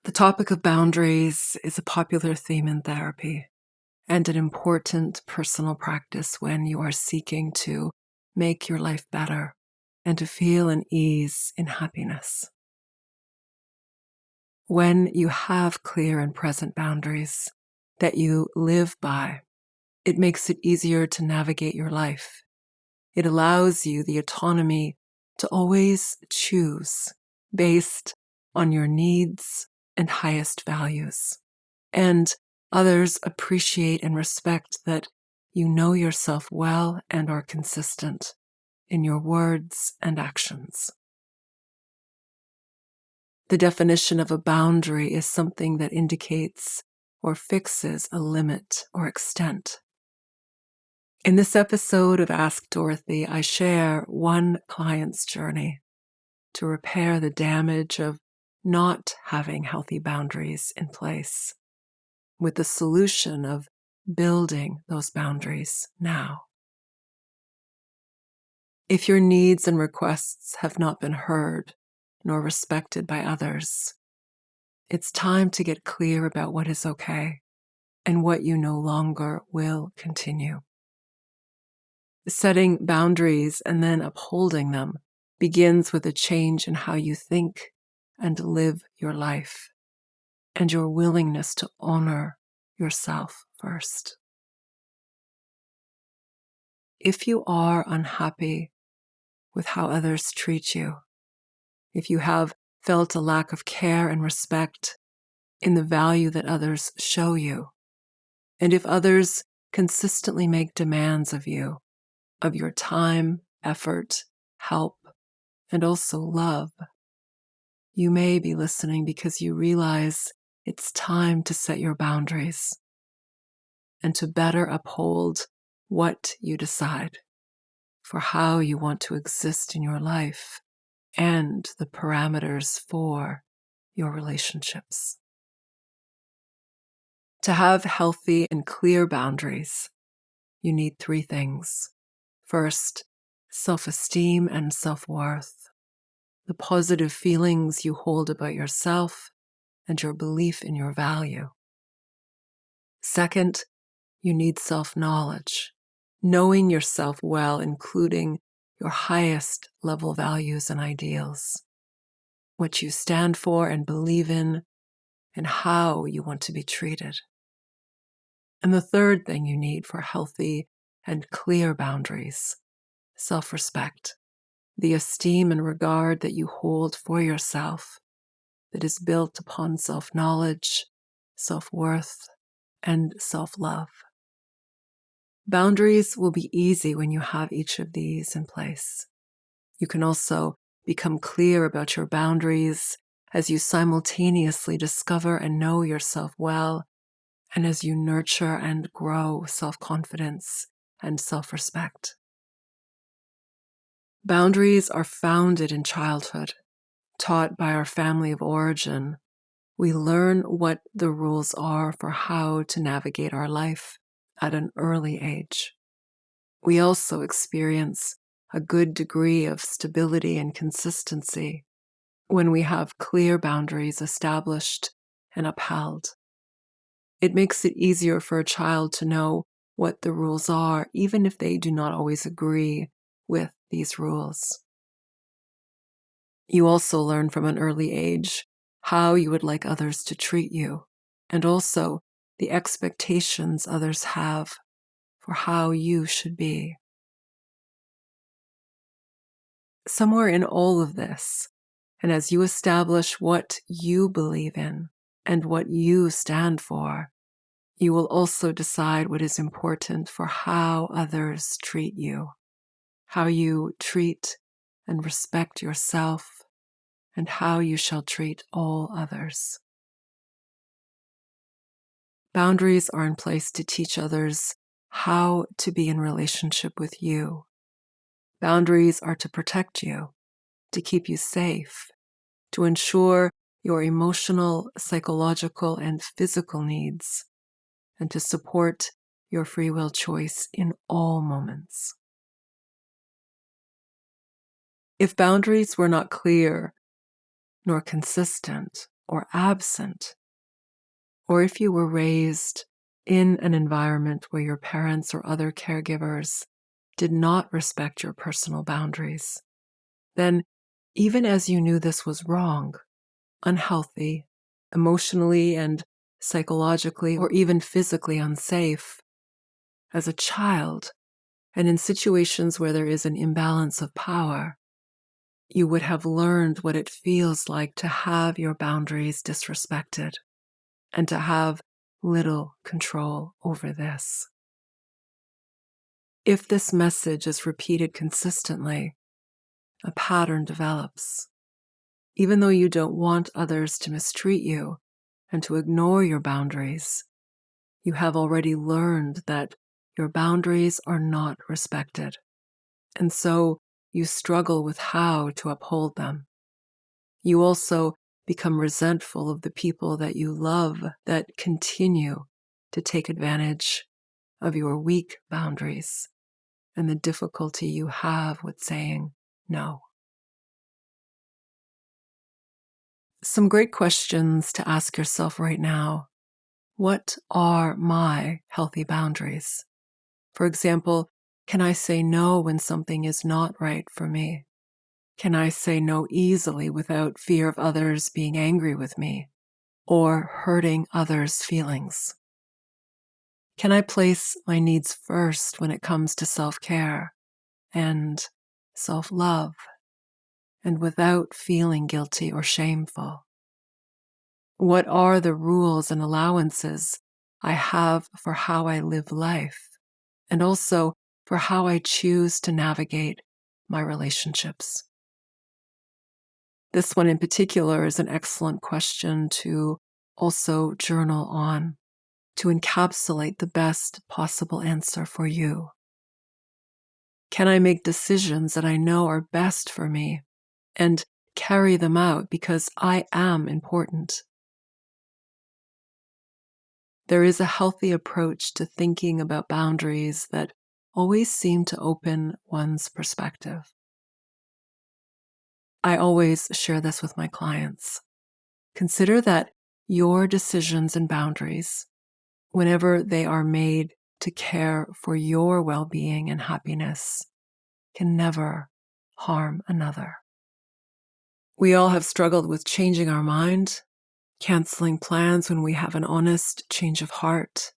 The topic of boundaries is a popular theme in therapy and an important personal practice when you are seeking to make your life better and to feel an ease in happiness. When you have clear and present boundaries that you live by, it makes it easier to navigate your life. It allows you the autonomy to always choose based on your needs and highest values. And others appreciate and respect that you know yourself well and are consistent in your words and actions. The definition of a boundary is something that indicates or fixes a limit or extent. In this episode of Ask Dorothy, I share one client's journey to repair the damage of not having healthy boundaries in place, with the solution of building those boundaries now. If your needs and requests have not been heard nor respected by others, it's time to get clear about what is okay and what you no longer will continue. Setting boundaries and then upholding them begins with a change in how you think and live your life, and your willingness to honor yourself first. If you are unhappy with how others treat you, if you have felt a lack of care and respect in the value that others show you, and if others consistently make demands of you, of your time, effort, help, and also love, you may be listening because you realize it's time to set your boundaries and to better uphold what you decide for how you want to exist in your life and the parameters for your relationships. To have healthy and clear boundaries, you need three things. First, self-esteem and self-worth, the positive feelings you hold about yourself and your belief in your value. Second, you need self-knowledge, knowing yourself well, including your highest level values and ideals, what you stand for and believe in, and how you want to be treated. And the third thing you need for healthy and clear boundaries, self-respect, the esteem and regard that you hold for yourself that is built upon self-knowledge, self-worth, and self-love. Boundaries will be easy when you have each of these in place. You can also become clear about your boundaries as you simultaneously discover and know yourself well, and as you nurture and grow self-confidence and self-respect. Boundaries are founded in childhood, taught by our family of origin. We learn what the rules are for how to navigate our life at an early age. We also experience a good degree of stability and consistency when we have clear boundaries established and upheld. It makes it easier for a child to know what the rules are, even if they do not always agree with these rules. You also learn from an early age how you would like others to treat you, and also the expectations others have for how you should be. Somewhere in all of this, and as you establish what you believe in and what you stand for, you will also decide what is important for how others treat you, how you treat and respect yourself, and how you shall treat all others. Boundaries are in place to teach others how to be in relationship with you. Boundaries are to protect you, to keep you safe, to ensure your emotional, psychological, and physical needs, and to support your free will choice in all moments. If boundaries were not clear nor consistent, or absent, or if you were raised in an environment where your parents or other caregivers did not respect your personal boundaries, then even as you knew this was wrong, unhealthy, emotionally and psychologically, or even physically unsafe, as a child, and in situations where there is an imbalance of power, you would have learned what it feels like to have your boundaries disrespected and to have little control over this. If this message is repeated consistently, a pattern develops. Even though you don't want others to mistreat you and to ignore your boundaries, you have already learned that your boundaries are not respected. And so you struggle with how to uphold them. You also become resentful of the people that you love that continue to take advantage of your weak boundaries and the difficulty you have with saying no. Some great questions to ask yourself right now. What are my healthy boundaries? For example, can I say no when something is not right for me? Can I say no easily without fear of others being angry with me or hurting others' feelings? Can I place my needs first when it comes to self-care and self-love and without feeling guilty or shameful? What are the rules and allowances I have for how I live life and also for how I choose to navigate my relationships? This one in particular is an excellent question to also journal on, to encapsulate the best possible answer for you. Can I make decisions that I know are best for me and carry them out because I am important? There is a healthy approach to thinking about boundaries that always seem to open one's perspective. I always share this with my clients. Consider that your decisions and boundaries, whenever they are made to care for your well-being and happiness, can never harm another. We all have struggled with changing our mind, canceling plans when we have an honest change of heart,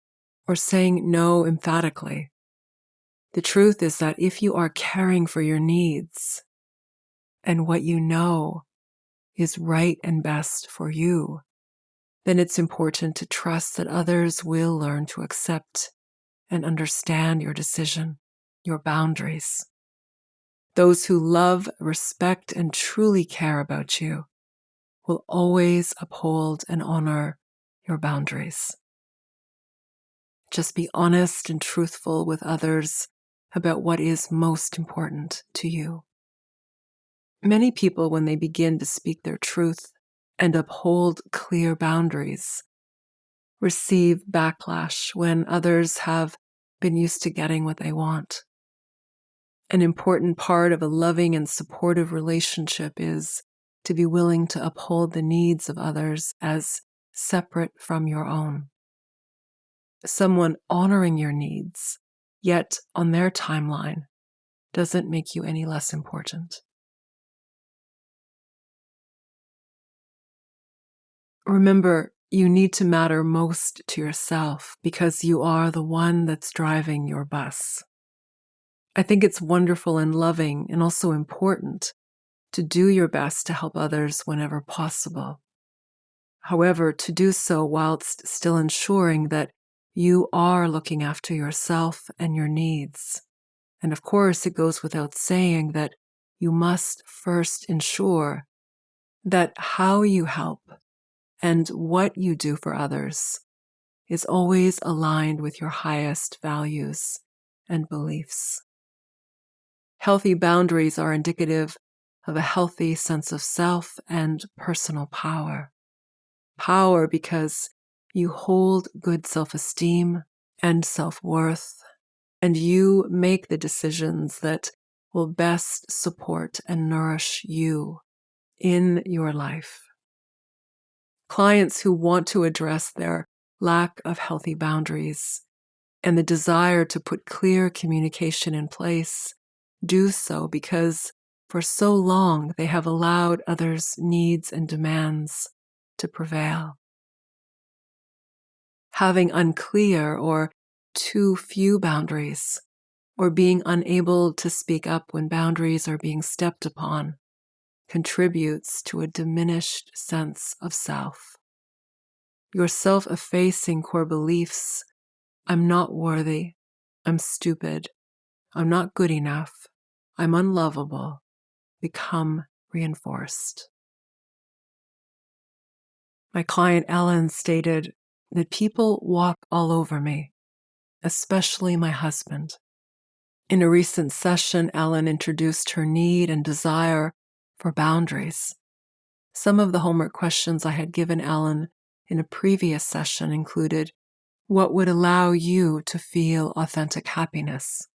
or saying no emphatically. The truth is that if you are caring for your needs and what you know is right and best for you, then it's important to trust that others will learn to accept and understand your decision, your boundaries. Those who love, respect, and truly care about you will always uphold and honor your boundaries. Just be honest and truthful with others about what is most important to you. Many people, when they begin to speak their truth and uphold clear boundaries, receive backlash when others have been used to getting what they want. An important part of a loving and supportive relationship is to be willing to uphold the needs of others as separate from your own. Someone honoring your needs, yet on their timeline, doesn't make you any less important. Remember, you need to matter most to yourself because you are the one that's driving your bus. I think it's wonderful and loving and also important to do your best to help others whenever possible. However, to do so whilst still ensuring that you are looking after yourself and your needs. And of course, it goes without saying that you must first ensure that how you help and what you do for others is always aligned with your highest values and beliefs. Healthy boundaries are indicative of a healthy sense of self and personal power. Power because you hold good self-esteem and self-worth, and you make the decisions that will best support and nourish you in your life. Clients who want to address their lack of healthy boundaries and the desire to put clear communication in place do so because for so long they have allowed others' needs and demands to prevail. Having unclear or too few boundaries, or being unable to speak up when boundaries are being stepped upon, contributes to a diminished sense of self. Your self-effacing core beliefs, I'm not worthy, I'm stupid, I'm not good enough, I'm unlovable, become reinforced. My client Ellen stated that people walk all over me, especially my husband. In a recent session, Ellen introduced her need and desire for boundaries. Some of the homework questions I had given Ellen in a previous session included, what would allow you to feel authentic happiness?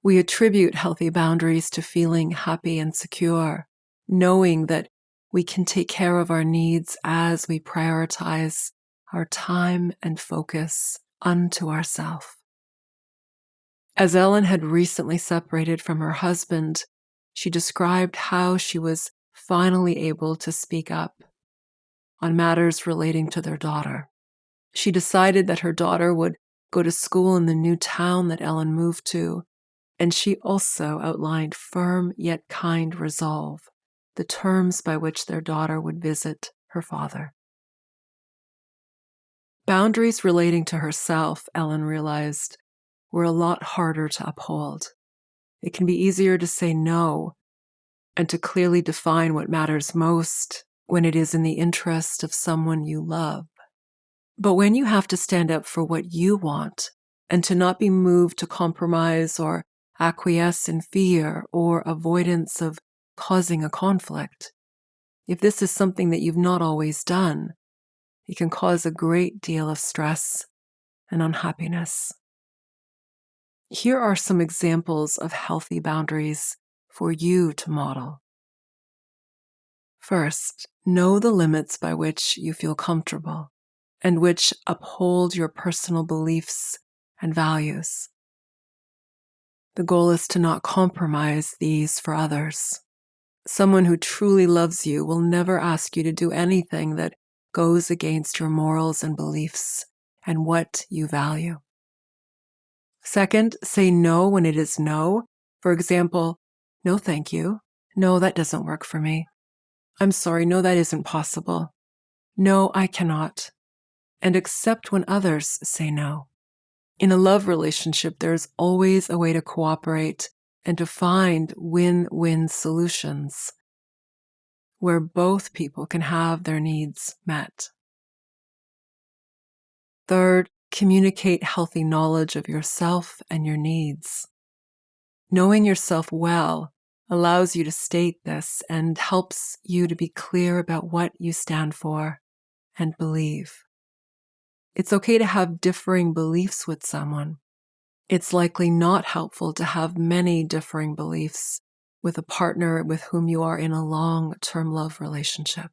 We attribute healthy boundaries to feeling happy and secure, knowing that we can take care of our needs as we prioritize our time and focus unto ourselves. As Ellen had recently separated from her husband, she described how she was finally able to speak up on matters relating to their daughter. She decided that her daughter would go to school in the new town that Ellen moved to, and she also outlined firm yet kind resolve, the terms by which their daughter would visit her father. Boundaries relating to herself, Ellen realized, were a lot harder to uphold. It can be easier to say no and to clearly define what matters most when it is in the interest of someone you love. But when you have to stand up for what you want and to not be moved to compromise or acquiesce in fear or avoidance of causing a conflict, if this is something that you've not always done, it can cause a great deal of stress and unhappiness. Here are some examples of healthy boundaries for you to model. First, know the limits by which you feel comfortable and which uphold your personal beliefs and values. The goal is to not compromise these for others. Someone who truly loves you will never ask you to do anything that goes against your morals and beliefs and what you value. Second, say no when it is no. For example, no thank you. No, that doesn't work for me. I'm sorry, no, that isn't possible. No, I cannot. And accept when others say no. In a love relationship, there's always a way to cooperate and to find win-win solutions where both people can have their needs met. Third, communicate healthy knowledge of yourself and your needs. Knowing yourself well allows you to state this and helps you to be clear about what you stand for and believe. It's okay to have differing beliefs with someone. It's likely not helpful to have many differing beliefs with a partner with whom you are in a long-term love relationship.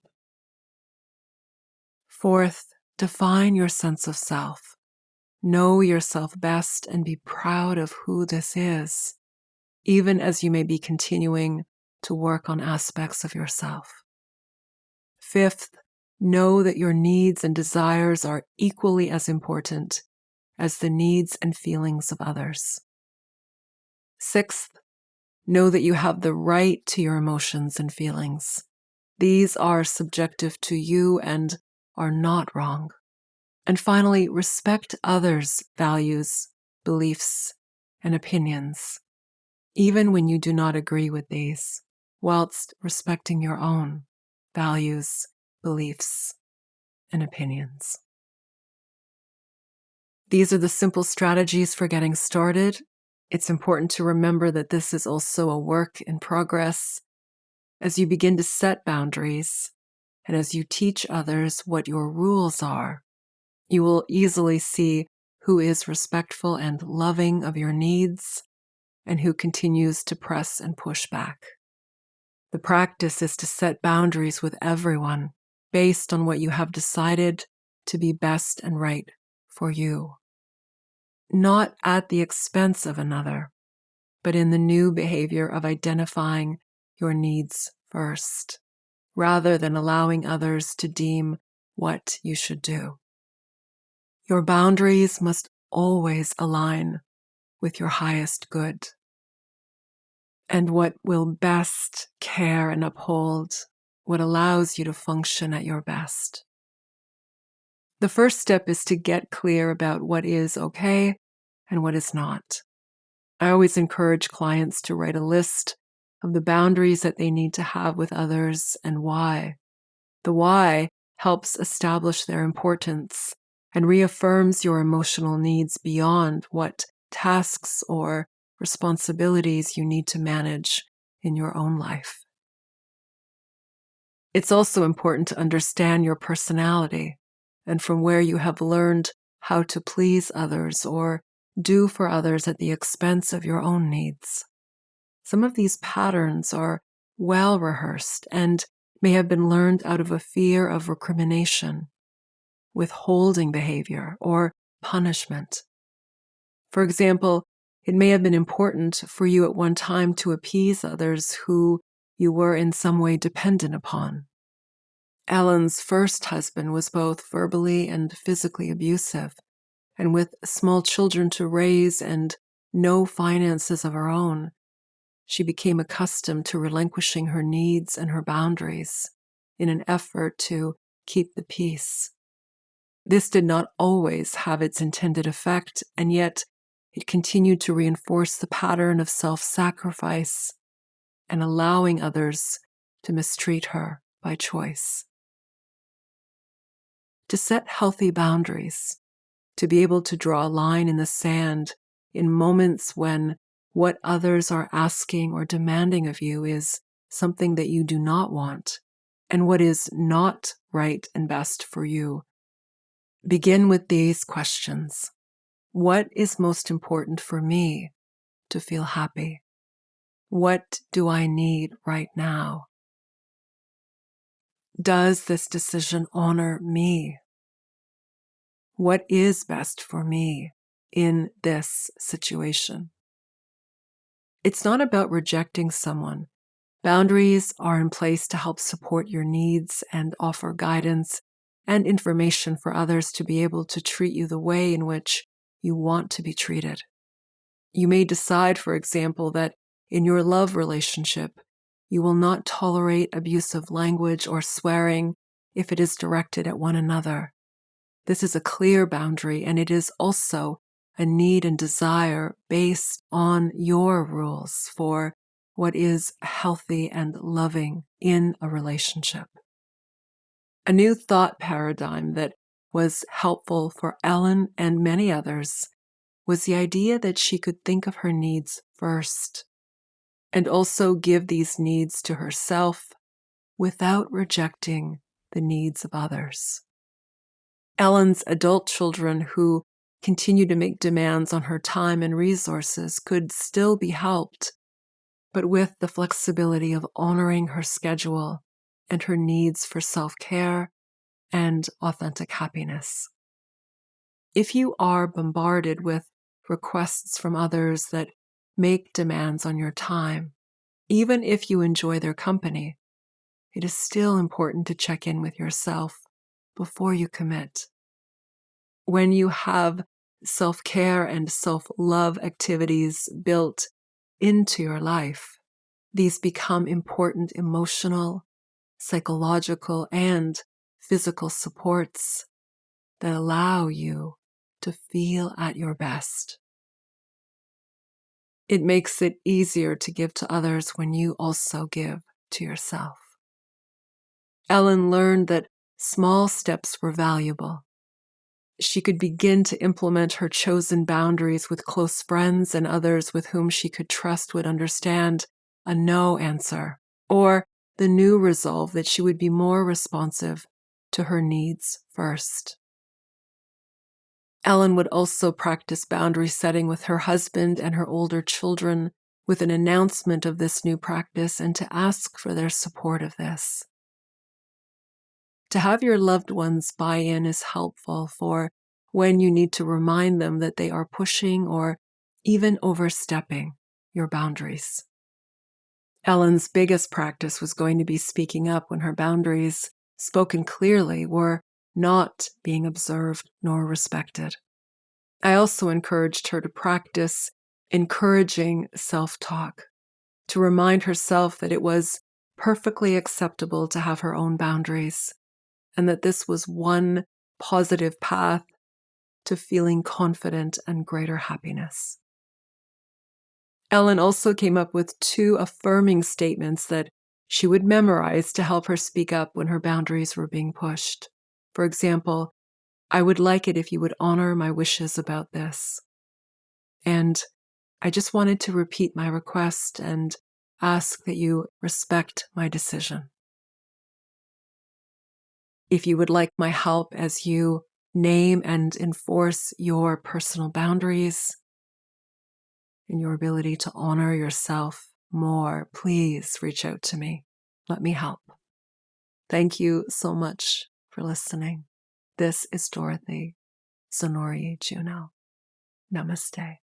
Fourth, define your sense of self. Know yourself best and be proud of who this is, even as you may be continuing to work on aspects of yourself. Fifth, know that your needs and desires are equally as important as the needs and feelings of others. Sixth, know that you have the right to your emotions and feelings. These are subjective to you and are not wrong. And finally, respect others' values, beliefs, and opinions, even when you do not agree with these, whilst respecting your own values, beliefs, and opinions. These are the simple strategies for getting started. It's important to remember that this is also a work in progress. As you begin to set boundaries, and as you teach others what your rules are, you will easily see who is respectful and loving of your needs and who continues to press and push back. The practice is to set boundaries with everyone based on what you have decided to be best and right for you. Not at the expense of another, but in the new behavior of identifying your needs first, rather than allowing others to deem what you should do. Your boundaries must always align with your highest good and what will best care and uphold what allows you to function at your best. The first step is to get clear about what is okay and what is not. I always encourage clients to write a list of the boundaries that they need to have with others and why. The why helps establish their importance and reaffirms your emotional needs beyond what tasks or responsibilities you need to manage in your own life. It's also important to understand your personality and from where you have learned how to please others or do for others at the expense of your own needs. Some of these patterns are well rehearsed and may have been learned out of a fear of recrimination, withholding behavior, or punishment. For example, it may have been important for you at one time to appease others who you were in some way dependent upon. Ellen's first husband was both verbally and physically abusive, and with small children to raise and no finances of her own, she became accustomed to relinquishing her needs and her boundaries in an effort to keep the peace. This did not always have its intended effect, and yet it continued to reinforce the pattern of self-sacrifice and allowing others to mistreat her by choice. To set healthy boundaries, to be able to draw a line in the sand in moments when what others are asking or demanding of you is something that you do not want, and what is not right and best for you. Begin with these questions. What is most important for me to feel happy? What do I need right now? Does this decision honor me? What is best for me in this situation? It's not about rejecting someone. Boundaries are in place to help support your needs and offer guidance and information for others to be able to treat you the way in which you want to be treated. You may decide, for example, that in your love relationship, you will not tolerate abusive language or swearing if it is directed at one another. This is a clear boundary, and it is also a need and desire based on your rules for what is healthy and loving in a relationship. A new thought paradigm that was helpful for Ellen and many others was the idea that she could think of her needs first and also give these needs to herself without rejecting the needs of others. Ellen's adult children who continue to make demands on her time and resources could still be helped, but with the flexibility of honoring her schedule and her needs for self-care and authentic happiness. If you are bombarded with requests from others that make demands on your time, even if you enjoy their company, it is still important to check in with yourself before you commit. When you have self-care and self-love activities built into your life, these become important emotional, psychological, and physical supports that allow you to feel at your best. It makes it easier to give to others when you also give to yourself. Ellen learned that small steps were valuable. She could begin to implement her chosen boundaries with close friends and others with whom she could trust would understand a no answer, or the new resolve that she would be more responsive to her needs first. Ellen would also practice boundary setting with her husband and her older children with an announcement of this new practice and to ask for their support of this. To have your loved ones buy in is helpful for when you need to remind them that they are pushing or even overstepping your boundaries. Ellen's biggest practice was going to be speaking up when her boundaries, spoken clearly, were not being observed nor respected. I also encouraged her to practice encouraging self-talk, to remind herself that it was perfectly acceptable to have her own boundaries, and that this was one positive path to feeling confident and greater happiness. Ellen also came up with 2 affirming statements that she would memorize to help her speak up when her boundaries were being pushed. For example, I would like it if you would honor my wishes about this. And I just wanted to repeat my request and ask that you respect my decision. If you would like my help as you name and enforce your personal boundaries and your ability to honor yourself more, please reach out to me. Let me help. Thank you so much for listening. This is Dorothy Sonori Juno. Namaste.